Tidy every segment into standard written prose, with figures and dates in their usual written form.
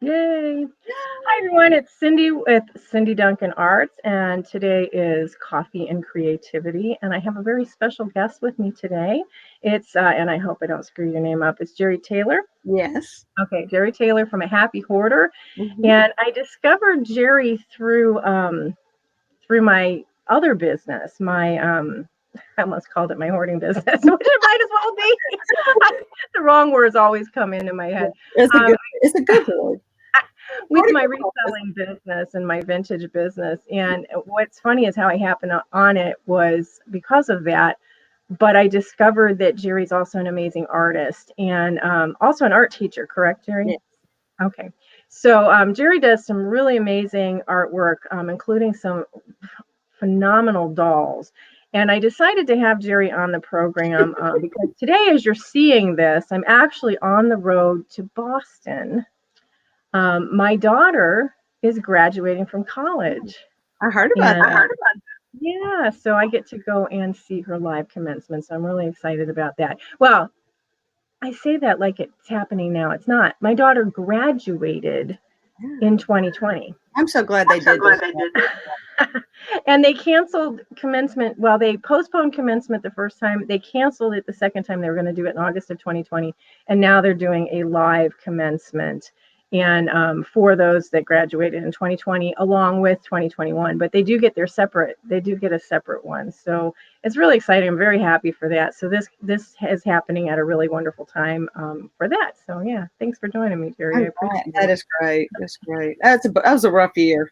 Yay. Hi, everyone. It's Cindy with Cindy Duncan Arts, and today is Coffee and Creativity. And I have a very special guest with me today. And I hope I don't screw your name up, it's Geri Taylor. Yes. Okay, Geri Taylor from a Happy Hoarder. Hmm. And I discovered Geri through my other business, I almost called it my hoarding business, which it might as well be. The wrong words always come into my head. It's a Um, good it's a good word. with my Article office. reselling business and my vintage business. And what's funny is how I happened on it was because of that. But I discovered that Geri's also an amazing artist and also an art teacher, correct, Geri? Yes. Okay. So Geri does some really amazing artwork, including some phenomenal dolls. And I decided to have Geri on the program because today, as you're seeing this, I'm actually on the road to Boston. My daughter is graduating from college, I heard about and that. yeah, so I get to go and see her live commencement. So I'm really excited about that. Well, I say that like it's happening now. It's not. My daughter graduated Yeah. in 2020. I'm so glad they did this. And they canceled commencement. Well, they postponed commencement the first time. They canceled it the second time. They were going to do it in August of 2020. And now they're doing a live commencement. And for those that graduated in 2020, along with 2021, but they do get a separate one. So it's really exciting. I'm very happy for that. So this is happening at a really wonderful time for that. So yeah, thanks for joining me, Geri. I I'm glad. appreciate That it. is great. That's great. That was a rough year.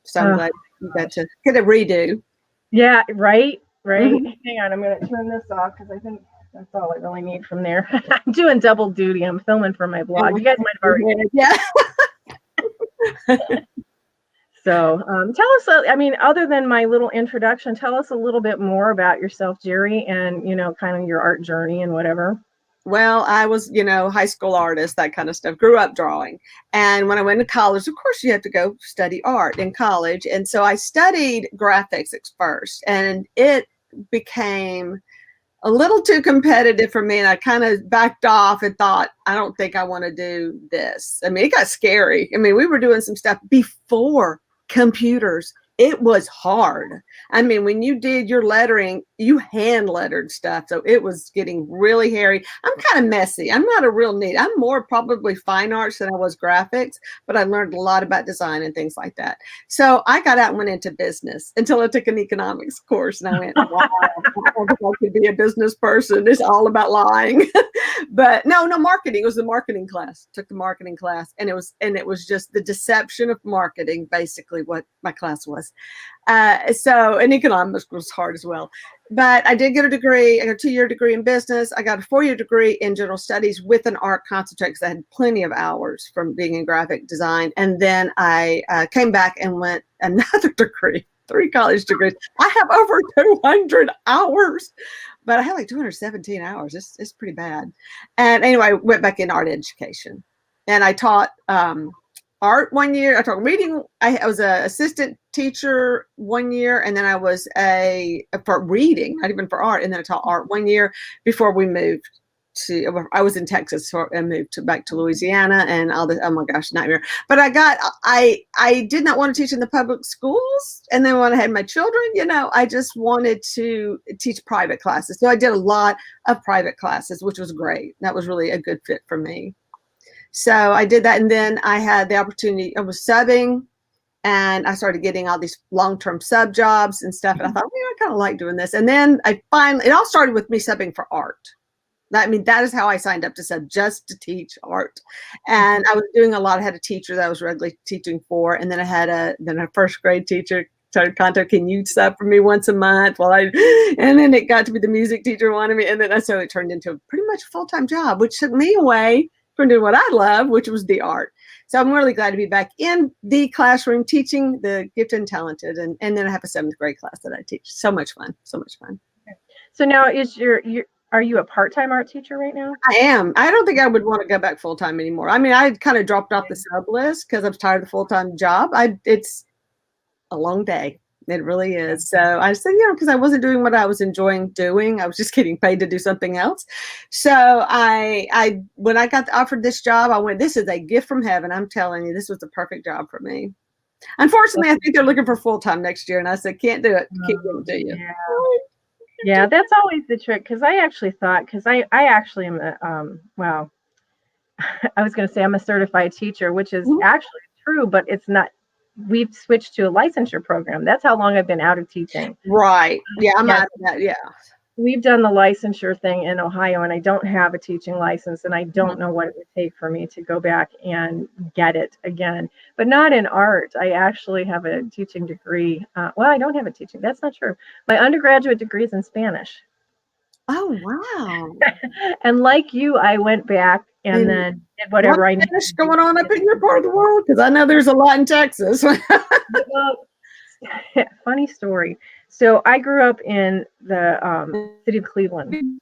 So I'm Oh, glad you got to get a redo. yeah, right, right. Mhm. Hang on, I'm gonna turn this off because I think that's all I really need from there. I'm doing double duty. I'm filming for my blog. You guys might have already seen it. Yeah. So, tell us. Other than my little introduction, tell us a little bit more about yourself, Geri, and kind of your art journey and whatever. Well, I was, high school artist, that kind of stuff. Grew up drawing. And when I went to college, of course, you have to go study art in college. And so I studied graphics at first, and it became a little too competitive for me. And I kind of backed off and thought, I don't think I want to do this. I mean, it got scary. I mean, we were doing some stuff before computers. It was hard. I mean, when you did your lettering, you hand lettered stuff. So it was getting really hairy. I'm kind of messy. I'm not a real neat. I'm more probably fine arts than I was graphics, but I learned a lot about design and things like that. So I got out and went into business until I took an economics course. And I went, wow, I don't think I could be a business person. It's all about lying. But no, marketing. It was the marketing class. Took the marketing class, and it was just the deception of marketing, basically what my class was. And economics was hard as well. But I did get a degree. I got a 2-year degree in business. I got a 4-year degree in general studies with an art concentrate because I had plenty of hours from being in graphic design. And then I came back and went another degree, 3 college degrees. I have over 200 hours, but I had like 217 hours. It's pretty bad. And anyway, I went back in art education, and I taught art 1 year. I taught reading. I was an assistant teacher 1 year, and then I was for reading, not even for art. And then I taught art 1 year before we moved I was in Texas, so I moved back to Louisiana, and all this. Oh my gosh, nightmare! But I did not want to teach in the public schools, and then when I had my children, I just wanted to teach private classes. So I did a lot of private classes, which was great. That was really a good fit for me. So I did that, and then I had the opportunity. I was subbing, and I started getting all these long-term sub jobs and stuff. And I thought, I kind of like doing this. And then it all started with me subbing for art. I mean, that is how I signed up to sub, just to teach art. And I was doing a lot. I had a teacher that I was regularly teaching for, and then I had a first grade teacher started contacting, can you sub for me once a month? And then it got to be the music teacher wanted me, and then so it turned into pretty much a full-time job, which took me away from doing what I love, which was the art. So I'm really glad to be back in the classroom teaching the gifted and talented, and then I have a 7th grade class that I teach. So much fun, so much fun. So now, are you a part-time art teacher right now? I am. I don't think I would want to go back full-time anymore. I mean, I kind of dropped off the sub list because I was tired of the full-time job. It's a long day. It really is. So I said, because I wasn't doing what I was enjoying doing, I was just getting paid to do something else. So I when I got offered this job, I went, this is a gift from heaven. I'm telling you, this was the perfect job for me. Unfortunately, I think they're looking for full time next year, and I said, can't do it. Can't give it to you. Yeah. Yeah, that's always the trick. Because I actually thought, because I actually am well, I was going to say I'm a certified teacher, which is Mhm. actually true, but it's not. We've switched to a licensure program. That's how long I've been out of teaching. Right. Yeah, I'm Yeah, out of that. Yeah. we've done the licensure thing in Ohio, and I don't have a teaching license, and I Mhm. don't know what it would take for me to go back and get it again. But not in art. I actually have a teaching degree. Well, I don't have a teaching. That's not true. My undergraduate degree is in Spanish. Oh, wow. And like you, I went back and And then did what's whatever I needed Spanish to do going to on up get in your part of the world? Because I know there's a lot in Texas. well, funny story. So I grew up in the city of Cleveland,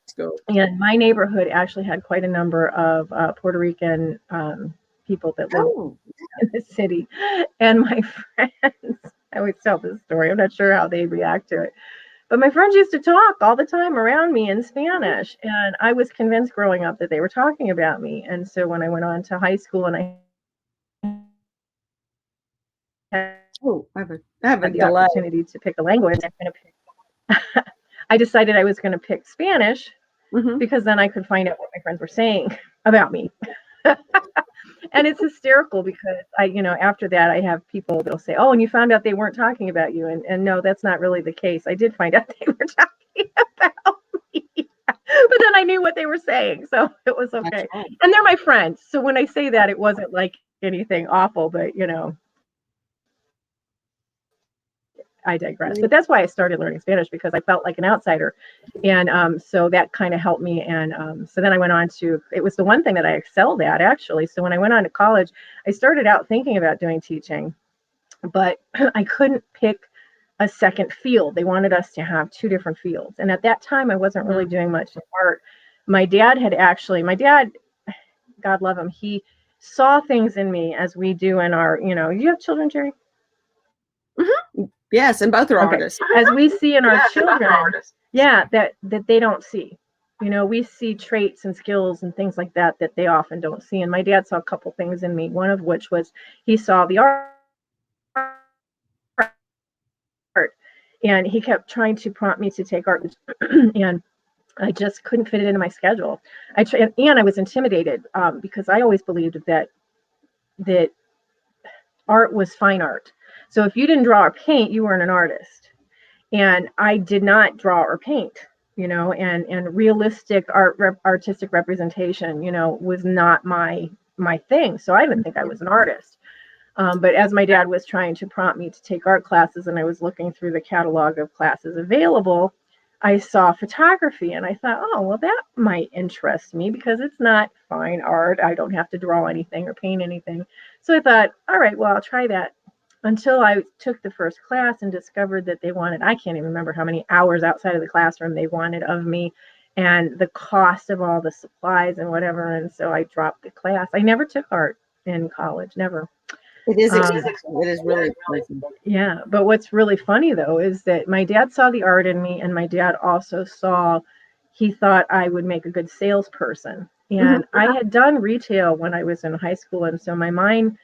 and my neighborhood actually had quite a number of Puerto Rican people that lived Oh, in the city. And my friends, I always tell this story. I'm not sure how they react to it. But my friends used to talk all the time around me in Spanish. And I was convinced growing up that they were talking about me. And so when I went on to high school and I oh, I have a had the delay. opportunity to pick a language, I decided I was going to pick Spanish Hmm. because then I could find out what my friends were saying about me. And it's hysterical because after that, I have people that'll say, "Oh, and you found out they weren't talking about you," and no, that's not really the case. I did find out they were talking about me, but then I knew what they were saying, so it was That's okay. right. And they're my friends, so when I say that, it wasn't like anything awful, but I digress. But that's why I started learning Spanish, because I felt like an outsider. And so that kind of helped me. And so then I went on to, it was the one thing that I excelled at, actually. So when I went on to college, I started out thinking about doing teaching, but I couldn't pick a second field. They wanted us to have two different fields. And at that time, I wasn't really doing much in art. My dad, God love him, he saw things in me as we do in our, you have children, Jerry? Hmm. Yes, and both are Okay. artists. As we see in our children, yeah, that they don't see. We see traits and skills and things like that that they often don't see. And my dad saw a couple things in me, one of which was he saw the art, and he kept trying to prompt me to take art. And I just couldn't fit it into my schedule. And I was intimidated, because I always believed that art was fine art. So if you didn't draw or paint, you weren't an artist. And I did not draw or paint, and realistic artistic representation, was not my thing. So I didn't think I was an artist. But as my dad was trying to prompt me to take art classes, and I was looking through the catalog of classes available, I saw photography, and I thought, oh, well, that might interest me because it's not fine art. I don't have to draw anything or paint anything. So I thought, all right, well, I'll try that, until I took the first class and discovered that they wanted, I can't even remember how many hours outside of the classroom they wanted of me, and the cost of all the supplies and whatever. And so I dropped the class. I never took art in college, never. It is Um, expensive. It is really expensive. yeah, but what's really funny though is that my dad saw the art in me, and my dad also he thought I would make a good salesperson. Hmm. And I had done retail when I was in high school, and so my mind,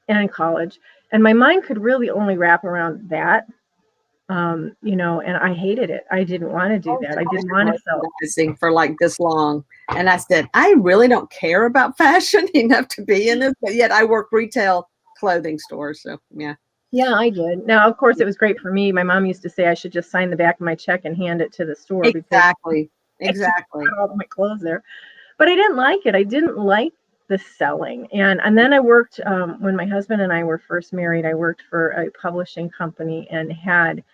and in college, and my mind could really only wrap around that. And I hated it. I didn't want to do that. I didn't want to sell. Merchandising for like this long. And I said, I really don't care about fashion enough to be in this, but yet I work retail clothing stores. So yeah. Yeah, I did. Now, of course, it was great for me. My mom used to say I should just sign the back of my check and hand it to the store because Exactly. I just Exactly. got all my clothes there. But I didn't like it. I didn't like the selling. And then I worked, when my husband and I were first married, I worked for a publishing company and had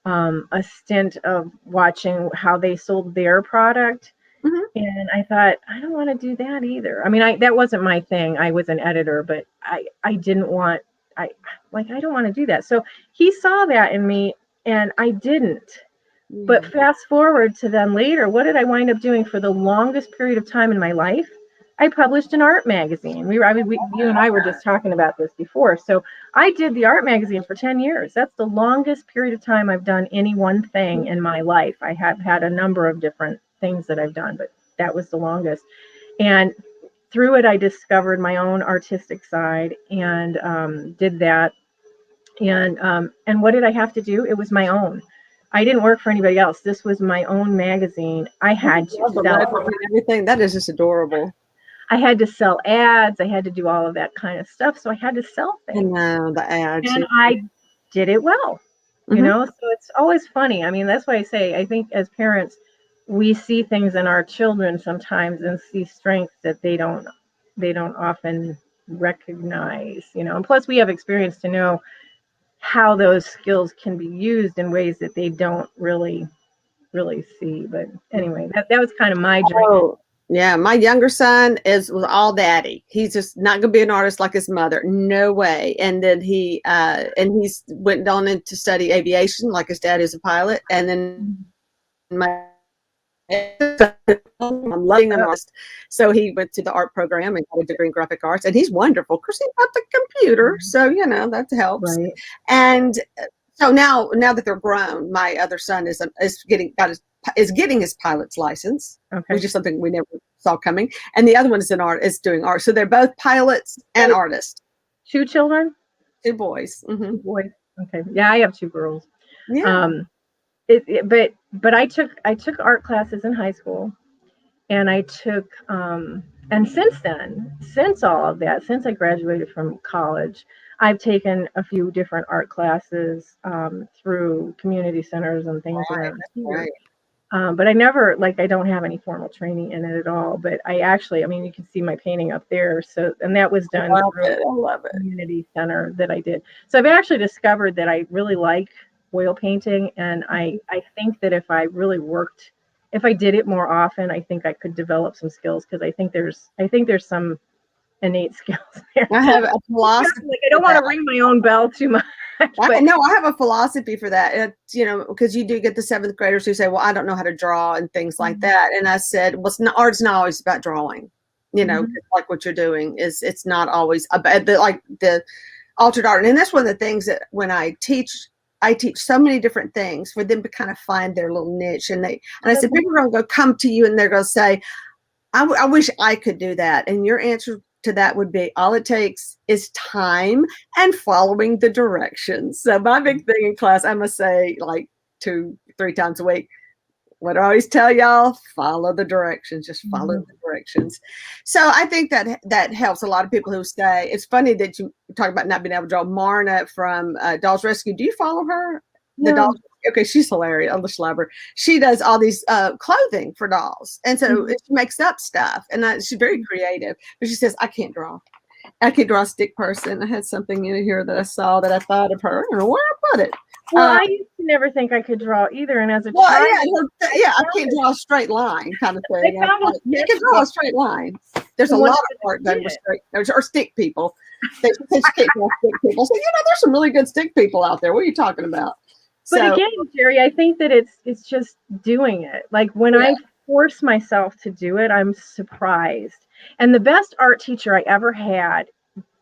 a stint of watching how they sold their product. Hmm. And I thought, I don't want to do that either. I mean, that wasn't my thing. I was an editor, but I didn't want, I don't want to do that. So he saw that in me, and I didn't. But Yeah. fast forward to then later, what did I wind up doing for the longest period of time in my life? I published an art magazine. You and I were just talking about this before. So I did the art magazine for 10 years. That's the longest period of time I've done any one thing in my life. I have had a number of different things that I've done, but that was the longest. And through it, I discovered my own artistic side and did that. And what did I have to do? It was my own. I didn't work for anybody else. This was my own magazine. I had to Love the sell. logo and everything. That is just adorable. I had to sell ads. I had to do all of that kind of stuff. So I had to sell I things. know the ads. And I did it well, you Mhm. know? So it's always funny. I mean, that's why I say, I think as parents, we see things in our children sometimes and see strengths that they don't often recognize, you know? And plus we have experience to know how those skills can be used in ways that they don't really see. But anyway, that was kind of my journey. Oh, yeah. My younger son was all daddy. He's just not gonna be an artist like his mother. No way. And then he's went on in to study aviation, like his dad is a pilot. And then my I'm loving an artist. So he went to the art program and got a degree in graphic arts, and he's wonderful. Of course, he's got the computer, so that helps. Right. And so now that they're grown, my other son is getting his pilot's license, Okay. which is something we never saw coming. And the other one is doing art. So they're both pilots and artists. 2 children? 2 boys. Mm-hmm. Boys. Okay. Yeah, I have 2 girls. Yeah. But I took art classes in high school, and I took and since all of that, since I graduated from college, I've taken a few different art classes through community centers and things around here. Right. But I never, I don't have any formal training in it at all. But I mean, you can see my painting up there. So, and that was done through I love it. community center that I did. So I've actually discovered that I really like oil painting, and I think that if I did it more often, I think I could develop some skills, because I think there's some innate skills there. I have a philosophy. I don't want to ring my own bell too much. I have a philosophy for that. Because you do get the 7th graders who say, well, I don't know how to draw and things like that. And I said, well, art's not always about drawing, like what you're doing it's not always about the altered art. And that's one of the things that when I teach so many different things for them to kind of find their little niche. And I said, people are going to come to you and they're going to say, I wish I could do that. And your answer to that would be, all it takes is time and following the directions. So my big thing in class, I must say, 2-3 times a week, what I always tell y'all, follow the directions, just follow the directions. So I think that helps a lot of people who stay. It's funny that you talk about not being able to draw. Marna from Dolls Rescue, do you follow her? The dolls. Okay, she's hilarious. I just love her. She does all these clothing for dolls, and so she makes up stuff, and she's very creative. But she says, I can't draw a stick person. I had something in here that I saw that I thought of her. I don't know where I put it. Well, I used to never think I could draw either, and as a child, I can't draw a straight line kind of thing. You can draw a straight line. There's a lot of art done with straight or stick people. They can't draw stick people. So there's some really good stick people out there. What are you talking about? But again, Geri, I think that it's just doing it. Like when I force myself to do it, I'm surprised. And the best art teacher I ever had,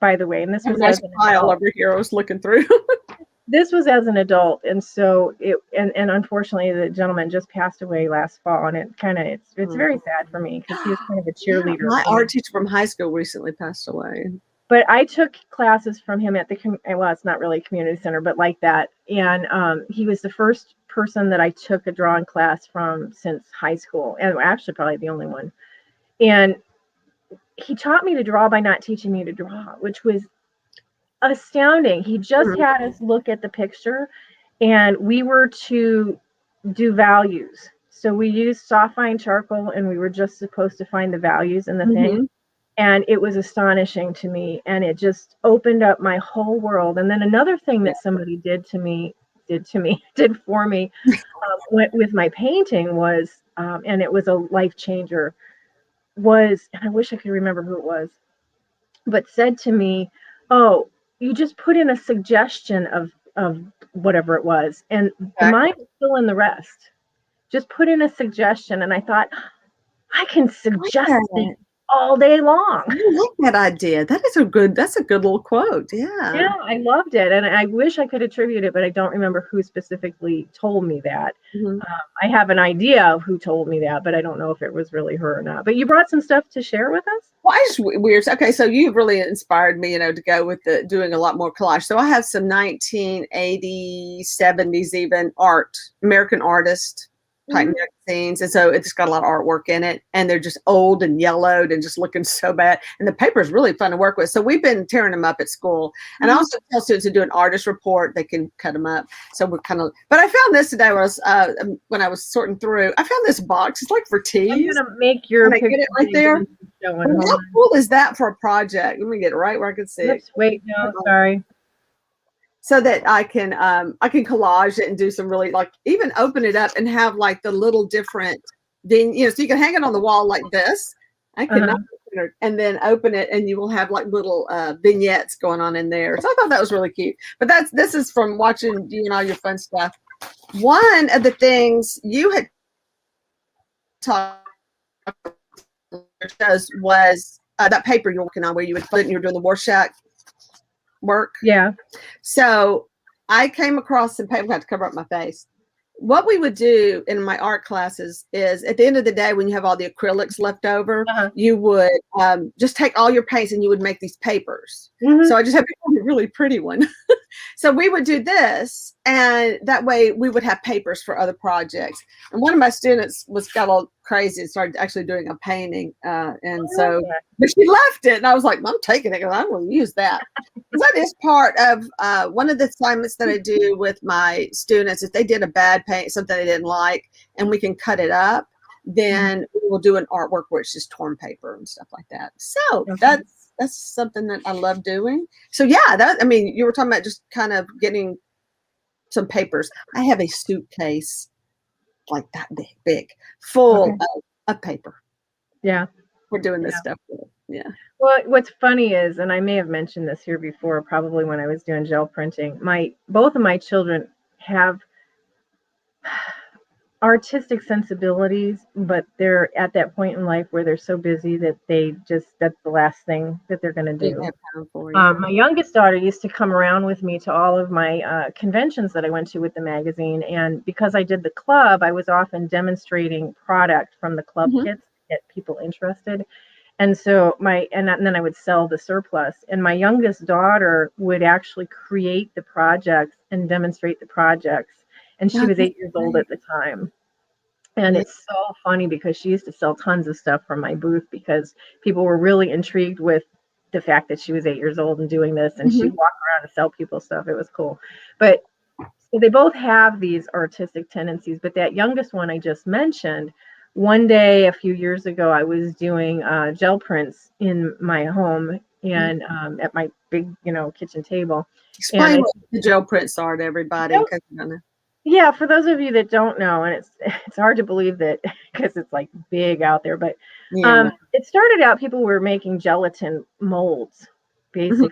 by the way, and this was a nice file over here I was looking through. This was as an adult, and so and unfortunately the gentleman just passed away last fall, and it's very sad for me, because he was kind of a cheerleader. My art teacher from high school recently passed away. But I took classes from him at it's not really a community center, but like that. And he was the first person that I took a drawing class from since high school, and actually probably the only one. And he taught me to draw by not teaching me to draw, which was astounding. He just had us look at the picture, and we were to do values. So we used soft fine charcoal, and we were just supposed to find the values in the thing. And it was astonishing to me, and it just opened up my whole world. And then another thing that somebody did for me with my painting was, and it was a life changer, and I wish I could remember who it was, but said to me, oh, you just put in a suggestion of whatever it was, and the mind will fill in the rest. Just put in a suggestion. And I thought, I can suggest things all day long. I like that idea. That's a good little quote. Yeah. Yeah, I loved it, and I wish I could attribute it, but I don't remember who specifically told me that. Mhm. I have an idea of who told me that, but I don't know if it was really her or not. But you brought some stuff to share with us? Well, I just weird. Okay, so you've really inspired me, to go with doing a lot more collage. So I have some 1980s, 70s, even American artist type magazines, and so it's got a lot of artwork in it, and they're just old and yellowed and just looking so bad. And the paper is really fun to work with. So we've been tearing them up at school, and I also tell students to do an artist report. They can cut them up. So we're kind of. But I found this today when I was sorting through. I found this box. It's like for teas. I'm gonna make your picture. Get it right there. How cool is that for a project? Let me get it right where I can see it. Wait, no, sorry. So that I can collage it and do some really, like, even open it up and have like the little different so you can hang it on the wall like this. I can and then open it, and you will have like little vignettes going on in there. So I thought that was really cute. But this is from watching you and all your fun stuff. One of the things you had talked was that paper you're working on where you would put it and you're doing the Rorschach work. Yeah. So I came across some paper. I had to cover up my face. What we would do in my art classes is at the end of the day, when you have all the acrylics left over, you would just take all your paints and you would make these papers. So I just have a really pretty one. So we would do this, and that way we would have papers for other projects. And one of my students got all crazy and started actually doing a painting. But she left it, and I was like, I'm taking it because I'm going to use that. That is part of one of the assignments that I do with my students. If they did a bad paint, something they didn't like, and we can cut it up, then we will do an artwork where it's just torn paper and stuff like that. So that's something that I love doing. So yeah, you were talking about just kind of getting some papers. I have a suitcase like that big, full of paper. Yeah. We're doing this stuff with it. Yeah. Well, what's funny is, and I may have mentioned this here before, probably when I was doing gel printing, both of my children have artistic sensibilities, but they're at that point in life where they're so busy that that's the last thing that they're going to do. My youngest daughter used to come around with me to all of my conventions that I went to with the magazine. And because I did the club, I was often demonstrating product from the club kits to get people interested. And so and then I would sell the surplus. And my youngest daughter would actually create the projects and demonstrate the projects. And she was 8 years old at the time. And it's so funny because she used to sell tons of stuff from my booth because people were really intrigued with the fact that she was 8 years old and doing this. And she'd walk around and sell people stuff. It was cool. But so they both have these artistic tendencies. But that youngest one I just mentioned, one day a few years ago, I was doing gel prints in my home and at my big, kitchen table. Explain what the gel prints are to everybody. Yeah, for those of you that don't know, and it's hard to believe that because it's like big out there, but it started out, people were making gelatin molds, basically,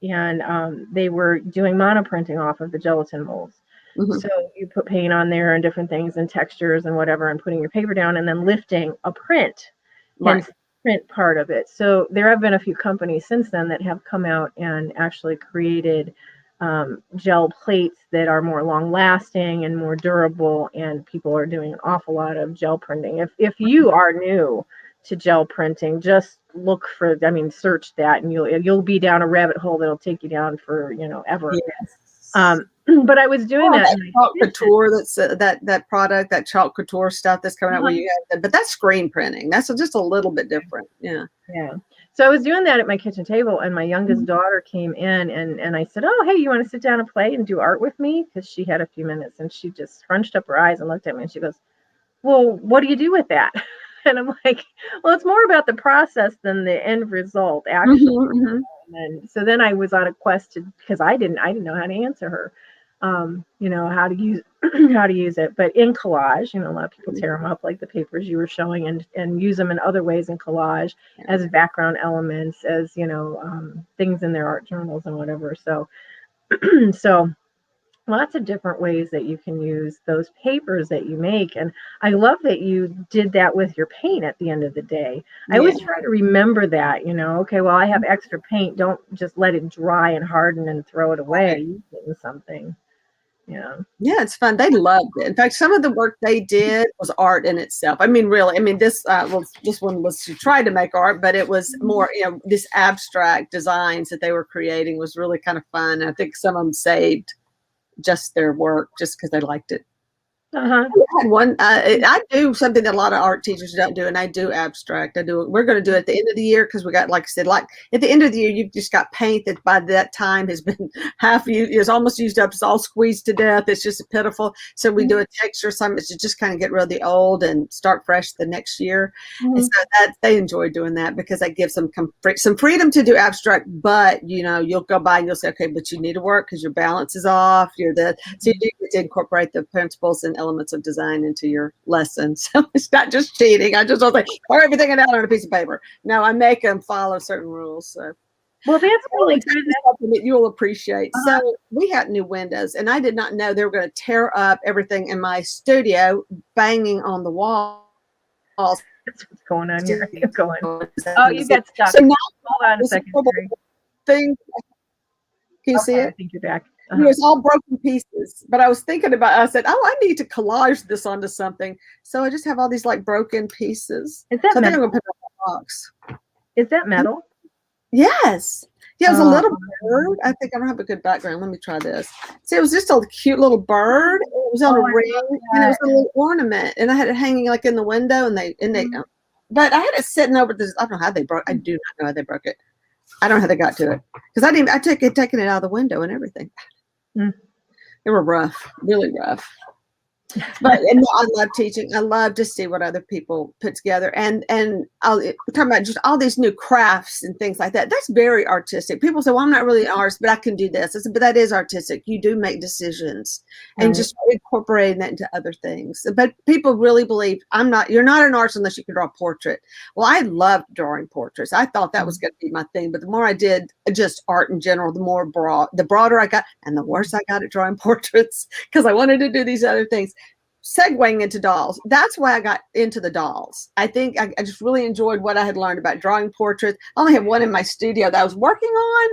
and they were doing monoprinting off of the gelatin molds. So you put paint on there and different things and textures and whatever, and putting your paper down and then lifting a print, hence the print part of it. So there have been a few companies since then that have come out and actually created gel plates that are more long lasting and more durable, and people are doing an awful lot of gel printing. If you are new to gel printing, just look for, search that, and you'll be down a rabbit hole that'll take you down for ever. But I was doing that chalk couture, that's that product, that chalk couture stuff that's coming out where you have but that's screen printing. That's just a little bit different. Yeah. So I was doing that at my kitchen table, and my youngest daughter came in, and I said, "Oh, hey, you want to sit down and play and do art with me?" Because she had a few minutes, and she just scrunched up her eyes and looked at me, and she goes, "Well, what do you do with that?" And I'm like, "Well, it's more about the process than the end result, actually." And so then I was on a quest because I didn't know how to answer her, how to use how to use it. But in collage, a lot of people tear them up like the papers you were showing, and use them in other ways in collage as background elements, as things in their art journals and whatever. So lots of different ways that you can use those papers that you make. And I love that you did that with your paint at the end of the day. I Yeah. always try to remember that, okay, well, I have extra paint. Don't just let it dry and harden and throw it away. Right. Use it in something. Yeah. Yeah, it's fun. They loved it. In fact, some of the work they did was art in itself. I mean, really. I mean, this this one was to try to make art, but it was more, this abstract designs that they were creating was really kind of fun. I think some of them saved just their work just because they liked it. Uh-huh. I had one. I do something that a lot of art teachers don't do, and I do abstract. We're going to do it at the end of the year because we got, like I said, like at the end of the year, you've just got paint that by that time has been half used, is almost used up. It's all squeezed to death. It's just pitiful. So we do a texture summit to just kind of get rid of the old and start fresh the next year. And so that they enjoy doing that because that gives them some freedom to do abstract. But you'll go by and you'll say, okay, but you need to work because your balance is off. So you do get to incorporate the principles and elements of design into your lesson. So it's not just cheating. I just don't say, pour everything down on a piece of paper. No, I make them follow certain rules. So, well, that's really good. Something that you'll appreciate. So we had new windows, and I did not know they were going to tear up everything in my studio, banging on the walls. That's what's going on here. You're going. Oh, you got stuck. So now, hold on a second. Thing. Can you see it? I think you're back. It was all broken pieces, but I was thinking I said, I need to collage this onto something. So I just have all these like broken pieces. Is that so metal? I think I'm going to put it in a box. Is that metal? Yes. Yeah, it was a little bird. I think I don't have a good background. Let me try this. See, it was just a cute little bird. It was on a ring, and it was a little ornament. And I had it hanging like in the window, and they but I had it sitting over this. I don't know how they broke. I do not know how they broke it. I don't know how they got to it because I took it, taking it out of the window and everything. They were rough, really rough. But I love teaching. I love to see what other people put together, and I'll talk about just all these new crafts and things like that. That's very artistic. People say, "Well, I'm not really an artist, but I can do this." I said, "But that is artistic. You do make decisions, and just incorporating that into other things." But people really believe you're not an artist unless you can draw a portrait. Well, I loved drawing portraits. I thought that was going to be my thing. But the more I did just art in general, the broader I got, and the worse I got at drawing portraits because I wanted to do these other things. Segueing into dolls. That's why I got into the dolls. I think I just really enjoyed what I had learned about drawing portraits. I only have one in my studio that I was working on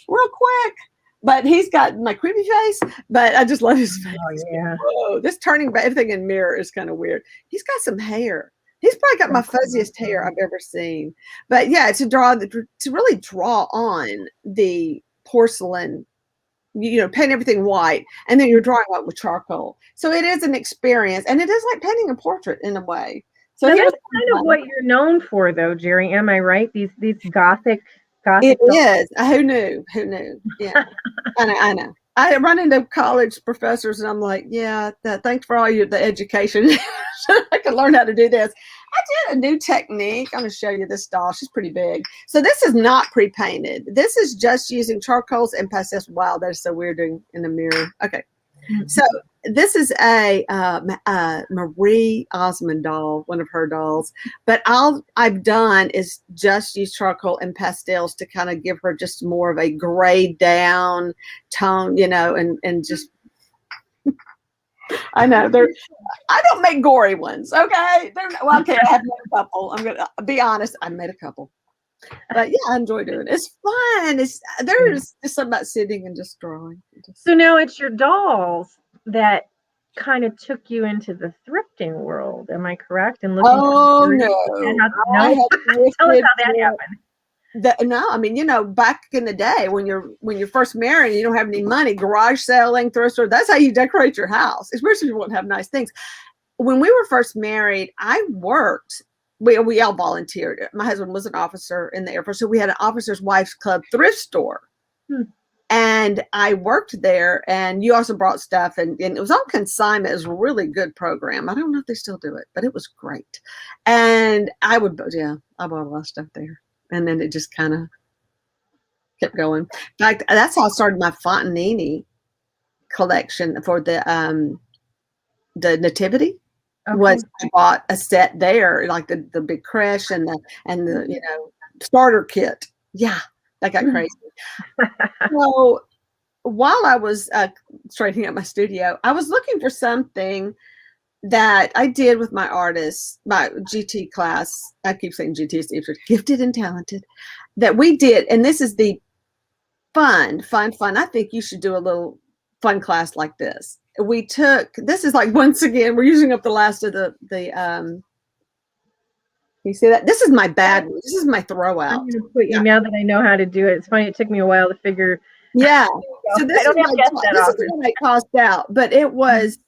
real quick, but he's got my creepy face, but I just love his face. Oh, yeah. Whoa, this turning everything in mirror is kind of weird. He's got some hair. He's probably got my fuzziest hair I've ever seen. But yeah, to really draw on the porcelain, paint everything white, and then you're drawing out with charcoal. So it is an experience, and it is like painting a portrait in a way. So that's kind of what you're known for, though, Geri. Am I right? These Gothic. It is. Who knew? Yeah, I know. I run into college professors, and I'm like, yeah, thanks for all the education. I can learn how to do this. I did a new technique. I'm going to show you this doll. She's pretty big. So this is not pre-painted. This is just using charcoals and pastels. Wow, that is so weird doing in the mirror. Okay. So this is a Marie Osmond doll, one of her dolls. But all I've done is just use charcoal and pastels to kind of give her just more of a grayed down tone, and just I know I don't make gory ones. Okay. Okay. I have made a couple. I'm going to be honest. I made a couple, but yeah, I enjoy doing it. It's fun. There's just something about sitting and just drawing. So now it's your dolls that kind of took you into the thrifting world. Am I correct? And looking no. Tell us how that happened. No, I mean, back in the day when you're first married and you don't have any money, garage selling, thrift store, that's how you decorate your house, especially if you want to have nice things. When we were first married, I worked. We all volunteered. My husband was an officer in the Air Force, so we had an officer's wives club thrift store. And I worked there, and you also brought stuff, and it was on consignment. It was a really good program. I don't know if they still do it, but it was great. And I bought a lot of stuff there. And then it just kind of kept going. In fact, that's how I started my Fontanini collection for the Nativity. Was I bought a set there, like the big creche and the starter kit. Yeah, that got crazy. So while I was straightening up my studio, I was looking for something that I did with my artists, my GT class. I keep saying GT stands for gifted and talented, that we did. And this is the fun. I think you should do a little fun class like this. We took, this is like, once again, we're using up the last of you see that? This is my bad one. This is my throw out. I'm going to put you, now that I know how to do it. It's funny, it took me a while to figure. Yeah. So this I don't have guests that this often. is what I tossed out, but it was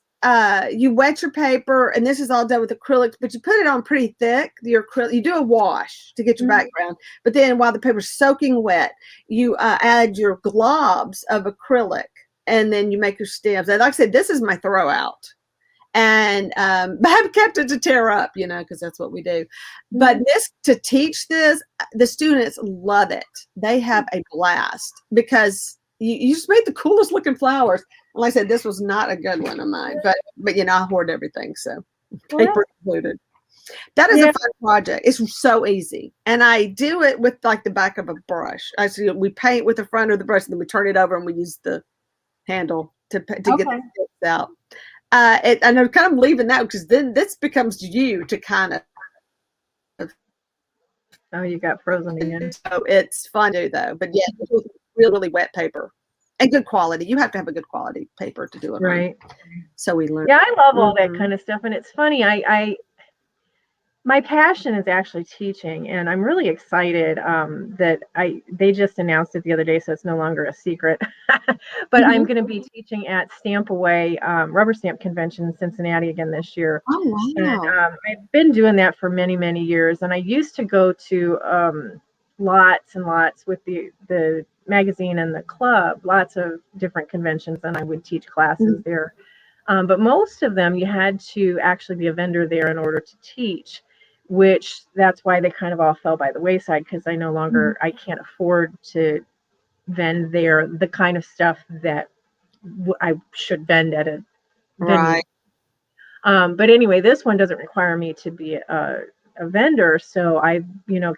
you wet your paper, and this is all done with acrylics, but you put it on pretty thick. Your acrylic, you do a wash to get your background, but then while the paper's soaking wet, you add your globs of acrylic, and then you make your stems. And like I said, this is my throw out. And but I've kept it to tear up, you know, because that's what we do. But this, to teach this, the students love it. They have a blast because you just made the coolest looking flowers. And like I said, this was not a good one of mine, but you know, I hoard everything, so paper included. That is a fun project. It's so easy, and I do it with like the back of a brush. I see we paint with the front of the brush, and then we turn it over, and we use the handle to get the tips out. And I'm kind of leaving that because then this becomes you to kind of. Oh, you got frozen again. So it's fun to do though, but yeah, really, really wet paper and good quality. You have to have a good quality paper to do it right. So we learned. Yeah, I love all that kind of stuff, and it's funny. My passion is actually teaching, and I'm really excited that they just announced it the other day, so it's no longer a secret. But I'm going to be teaching at Stamp Away Rubber Stamp Convention in Cincinnati again this year. Oh, wow. And I've been doing that for many, many years, and I used to go to lots and lots with the magazine and the club, lots of different conventions, and I would teach classes there. But most of them, you had to actually be a vendor there in order to teach, which that's why they kind of all fell by the wayside, because I no longer, I can't afford to vend there the kind of stuff that I should vend at a venue. But anyway, this one doesn't require me to be a vendor, so I've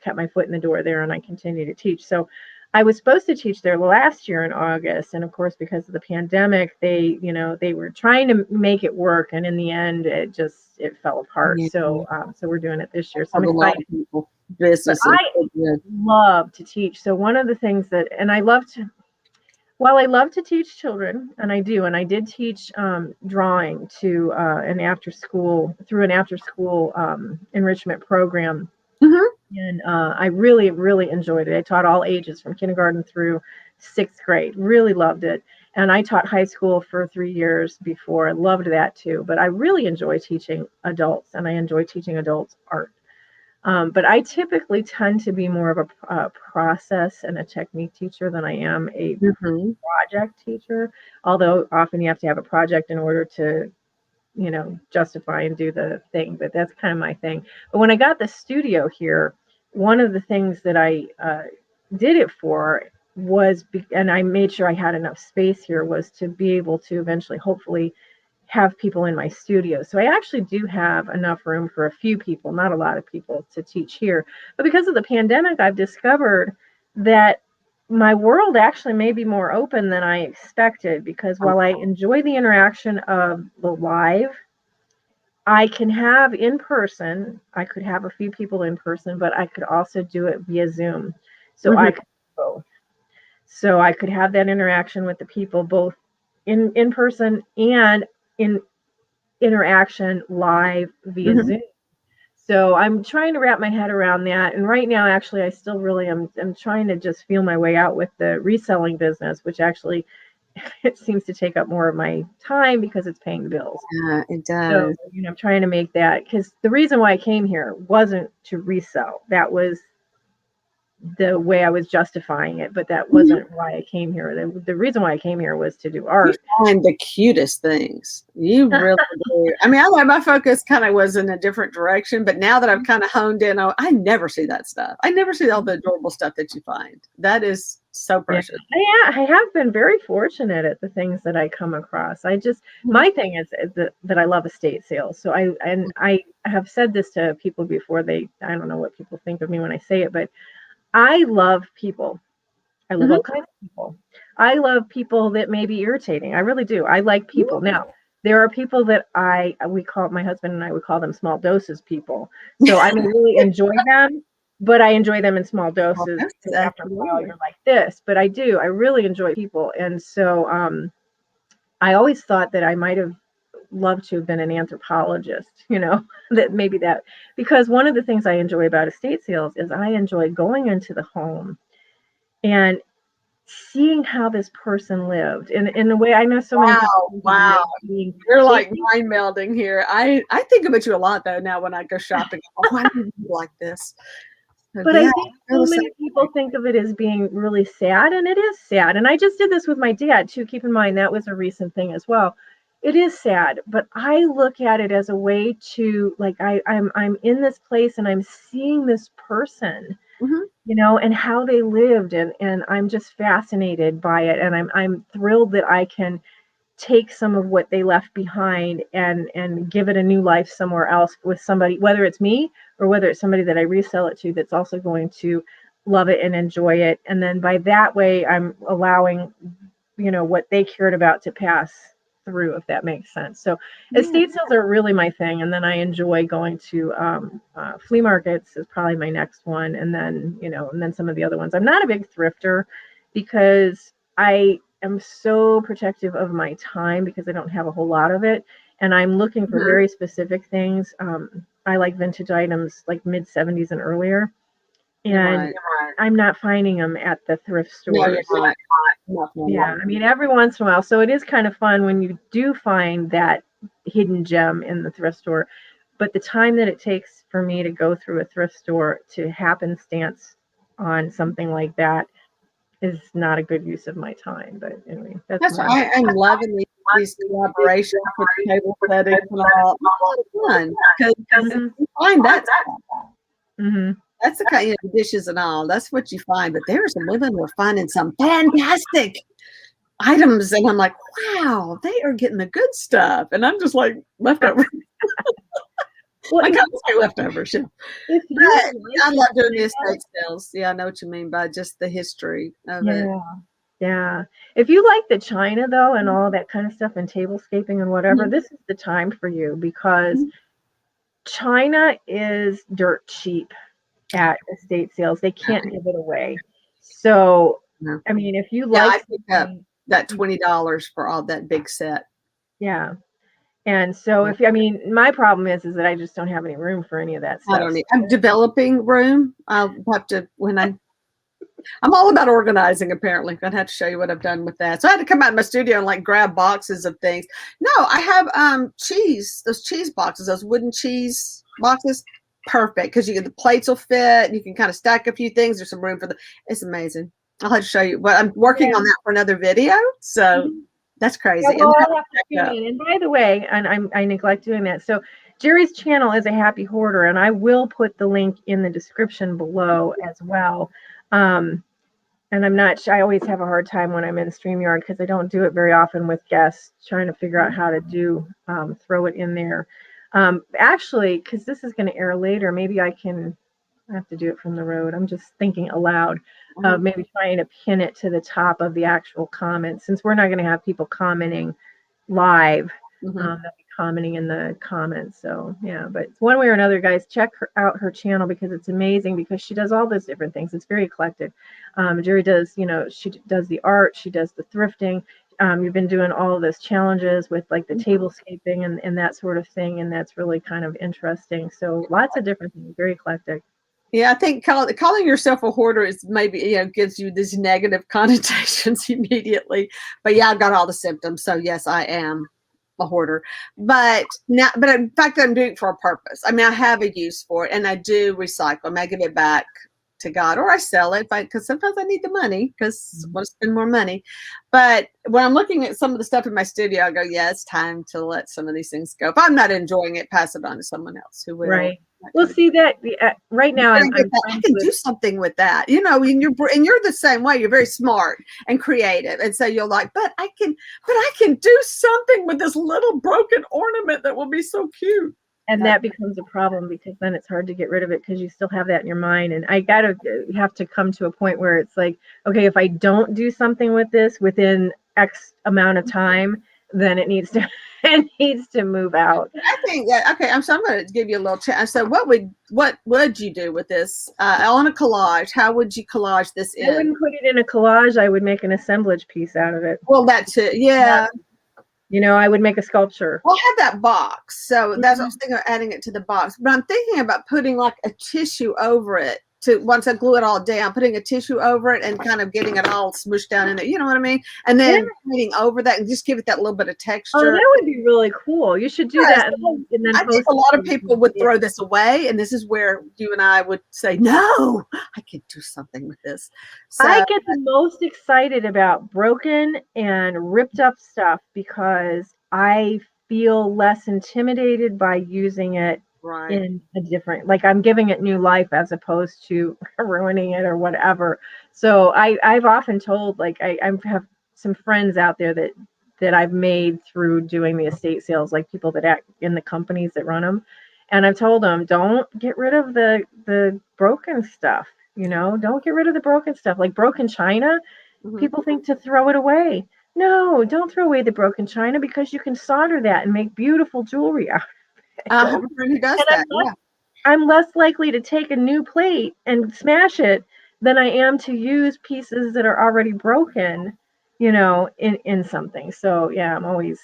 kept my foot in the door there, and I continue to teach. So I was supposed to teach there last year in August, and of course, because of the pandemic, they were trying to make it work, and in the end, it fell apart. So we're doing it this year. So I'm excited. I love to teach. So one of the things while I love to teach children, and I did teach drawing to an after school enrichment program. And I really, really enjoyed it. I taught all ages from kindergarten through 6th grade. Really loved it. And I taught high school for 3 years before. I loved that too. But I really enjoy teaching adults, and I enjoy teaching adults art. But I typically tend to be more of a process and a technique teacher than I am a project teacher. Although often you have to have a project in order to justify and do the thing, but that's kind of my thing. But when I got the studio here, one of the things that I did it for and I made sure I had enough space here, was to be able to eventually, hopefully, have people in my studio. So I actually do have enough room for a few people, not a lot of people, to teach here. But because of the pandemic, I've discovered that my world actually may be more open than I expected, because while I enjoy the interaction of the live, I can have in person, I could have a few people in person, but I could also do it via Zoom. So I could do both. So I could have that interaction with the people both in person and in interaction live via Zoom. So I'm trying to wrap my head around that. And right now, actually, I still really am trying to just feel my way out with the reselling business, which actually it seems to take up more of my time because it's paying the bills. Yeah, it does. So, I'm trying to make that, because the reason why I came here wasn't to resell. That was the way I was justifying it, but that wasn't why I came here. The reason why I came here was to do art. You find the cutest things. You really do. I mean, my focus kind of was in a different direction, but now that I've kind of honed in, I never see that stuff. I never see all the adorable stuff that you find. That is so precious. Yeah, I have been very fortunate at the things that I come across. My thing is that I love estate sales. So I have said this to people before. I don't know what people think of me when I say it, but I love people. I love all kinds of people. I love people that may be irritating. I really do. I like people. Now, there are people that my husband and I would call them small doses people. So I may really enjoy them, but I enjoy them in small Well, doses that's because after a while absolutely. you're like this. But I really enjoy people. And so I always thought that I might have loved to have been an anthropologist, that maybe that, because one of the things I enjoy about estate sales is I enjoy going into the home and seeing how this person lived. And in a way, I know so many people Wow, think of wow. it as being You're like taking, mind melding here. I think about you a lot though now when I go shopping. Oh, I need to be like this. So but yeah, I I think feel so the same many people way. think of it as being really sad, and it is sad. And I just did this with my dad too. Keep in mind that was a recent thing as well. It is sad, but I look at it as a way to like I'm in this place and I'm seeing this person, Mhm. and how they lived, and I'm just fascinated by it, and I'm thrilled that I can take some of what they left behind and give it a new life somewhere else with somebody, whether it's me or whether it's somebody that I resell it to that's also going to love it and enjoy it. And then by that way, I'm allowing, what they cared about to pass through, if that makes sense. So Yeah. estate sales are really my thing. And then I enjoy going to flea markets is probably my next one. And then some of the other ones. I'm not a big thrifter because I am so protective of my time because I don't have a whole lot of it. And I'm looking for Mhm. very specific things. I like vintage items like mid 70s and earlier. And Right. I'm not finding them at the thrift No, you're stores. not. Not no Yeah, more. I mean, every once in a while. So it is kind of fun when you do find that hidden gem in the thrift store. But the time that it takes for me to go through a thrift store to happenstance on something like that is not a good use of my time. But anyway, that's That's my. why I'm loving these collaborations with the table settings and all. It's a lot of fun because Mhm, you find that stuff. mhm. That's the kind, dishes and all. That's what you find. But there's some women who are finding some fantastic items, and I'm like, wow, they are getting the good stuff, and I'm just like leftover. Well, I kind of say leftovers, yeah. if you But like I it, love doing the estate sales. Yeah, I know what you mean by just the history of it. yeah, yeah. If you like the china though and all that kind of stuff and tablescaping and whatever, Mhm. this is the time for you because Mhm. china is dirt cheap at estate sales. They can't give it away. So, No. I mean, if you Yeah, like I picked up something, that $20 for all that big set. yeah. And so if I mean, my problem is that I just don't have any room for any of that I stuff. don't So, need. I'm developing room. I'll have to when I'm all about organizing. Apparently, I'd have to show you what I've done with that. So I had to come out of my studio and like grab boxes of things. No, I have cheese. Those cheese boxes, those wooden cheese boxes. Perfect because you get the plates will fit. You can kind of stack a few things. There's some room for the. It's amazing. I'll have to show you. But I'm working yeah. on that for another video. So Mhm. that's Yeah, crazy. And well, then I'll have to I'll tune back up. in. And by the way, and I neglect doing that. So Jerry's channel is a happy hoarder, and I will put the link in the description below as well. Um, and I'm not I always have a hard time when I'm in StreamYard because I don't do it very often with guests, trying to figure out how to throw it in there. Actually, because this is going to air later, maybe I have to do it from the road. I'm just thinking aloud, Uh-huh. maybe trying to pin it to the top of the actual comments since we're not going to have people commenting live. Mhm. They'll be commenting in the comments. So yeah, but one way or another, guys, check out her channel because it's amazing because she does all those different things. It's very eclectic. Jerry does, she does the art, she does the thrifting. You've been doing all of those challenges with like the tablescaping and that sort of thing, and that's really kind of interesting. So lots of different things, very eclectic. Yeah, I think calling yourself a hoarder is maybe gives you these negative connotations immediately. But yeah, I've got all the symptoms, so yes, I am a hoarder. But now, but in fact, I'm doing it for a purpose. I mean, I have a use for it, and I do recycle. I may give it back to God, or I sell it, because sometimes I need the money because I want to spend more money. But when I'm looking at some of the stuff in my studio, I go, yeah, it's time to let some of these things go. If I'm not enjoying it, pass it on to someone else who will. Right. That Well, kind of see that right now I get I'm that. I friends can with. do something with that, and you're the same way. You're very smart and creative, and so you're like, but I can do something with this little broken ornament that will be so cute. And that becomes a problem because then it's hard to get rid of it because you still have that in your mind. And I have to come to a point where it's like, okay, if I don't do something with this within X amount of time, then it needs to it needs to move out. I think okay. I'm going to give you a little chance. So, what would you do with this on a collage? How would you collage this in? I wouldn't put it in a collage. I would make an assemblage piece out of it. Well, that too. Yeah. You know, I would make a sculpture. Well, I have that box, so that's what I was thinking of adding it to the box. But I'm thinking about putting like a tissue over it to once I glue it all down, putting a tissue over it and kind of getting it all smooshed down in it. You know what I mean? And then painting over that and just give it that little bit of texture. Oh, that would be really cool. You should do that. And then I think a lot of people would throw this away, and this is where you and I would say, "No, I can do something with this." So, I get the most excited about broken and ripped up stuff because I feel less intimidated by using it in a different, like I'm giving it new life as opposed to ruining it or whatever. So I've often told, like I have some friends out there that I've made through doing the estate sales, like people that act in the companies that run them. And I've told them, don't get rid of the broken stuff. You know, don't get rid of the broken stuff. Like broken china, people think to throw it away. No, don't throw away the broken china because you can solder that and make beautiful jewelry out of it. I have a friend who does that. I'm less likely to take a new plate and smash it than I am to use pieces that are already broken, you know, in something. So yeah, I'm always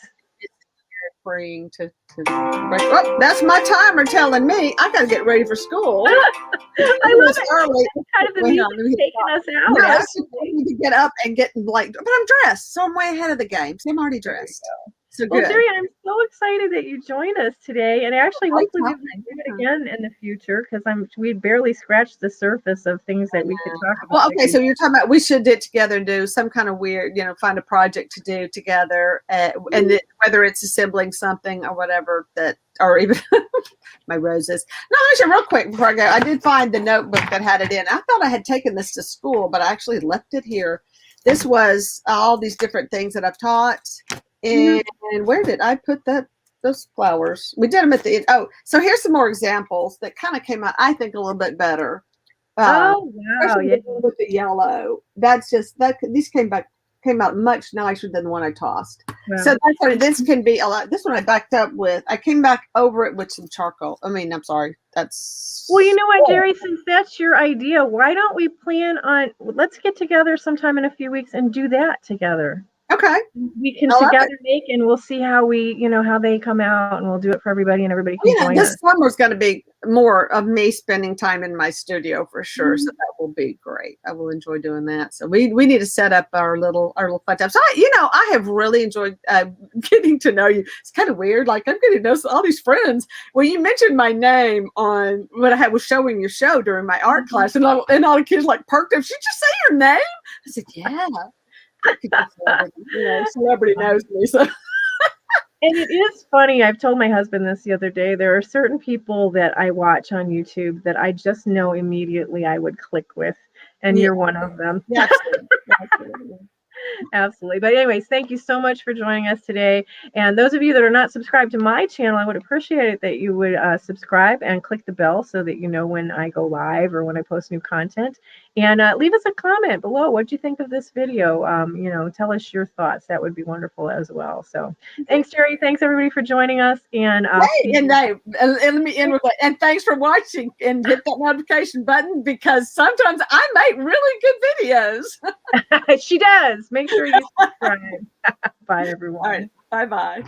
freeing to oh, that's my timer telling me I gotta get ready for school. I love it. Early. It's kind of the music taking us out. No, I need to get up and get like, but I'm dressed, so I'm way ahead of the game. So I'm already dressed. So well, Geri, I'm so excited that you joined us today, and actually, hopefully, we can do it again in the future because we barely scratched the surface of things that we could talk about. Well, okay, so you're talking about we should get together and do some kind of weird, you know, find a project to do together, and whether it's assembling something or whatever that, or even my roses. No, actually, real quick before I go, I did find the notebook that had it in. I thought I had taken this to school, but I actually left it here. This was all these different things that I've taught. And where did I put those flowers? We did them at the end. Oh, so here's some more examples that kind of came out, I think, a little bit better. Oh, wow. Yeah. With the yellow. That's just, these came out much nicer than the one I tossed. Wow. So that's what this can be a lot. This one I backed up with. I came back over it with some charcoal. I mean, I'm sorry. That's. Well, you know what, Geri, since that's your idea, why don't we plan on, let's get together sometime in a few weeks and do that together. Okay. We can together make, and we'll see how how they come out, and we'll do it for everybody, and everybody can join us. This summer's going to be more of me spending time in my studio for sure. So that will be great. I will enjoy doing that. So we need to set up our little fun time. So I have really enjoyed getting to know you. It's kind of weird. Like I'm getting to know all these friends. Well, you mentioned my name on when I was showing your show during my art class, and all the kids like perked up. Did you just say your name? I said, yeah. Celebrity knows me. So. And it is funny. I've told my husband this the other day. There are certain people that I watch on YouTube that I just know immediately I would click with, and you're one of them. Yeah, absolutely. Absolutely. But anyways, thank you so much for joining us today. And those of you that are not subscribed to my channel, I would appreciate it that you would subscribe and click the bell so that you know when I go live or when I post new content. And leave us a comment below. What do you think of this video? Tell us your thoughts. That would be wonderful as well. So thanks, Geri. Thanks, everybody, for joining us. And let me end with that. And thanks for watching, and hit that notification button because sometimes I make really good videos. She does. Make sure you subscribe. Bye, everyone. All right. Bye-bye.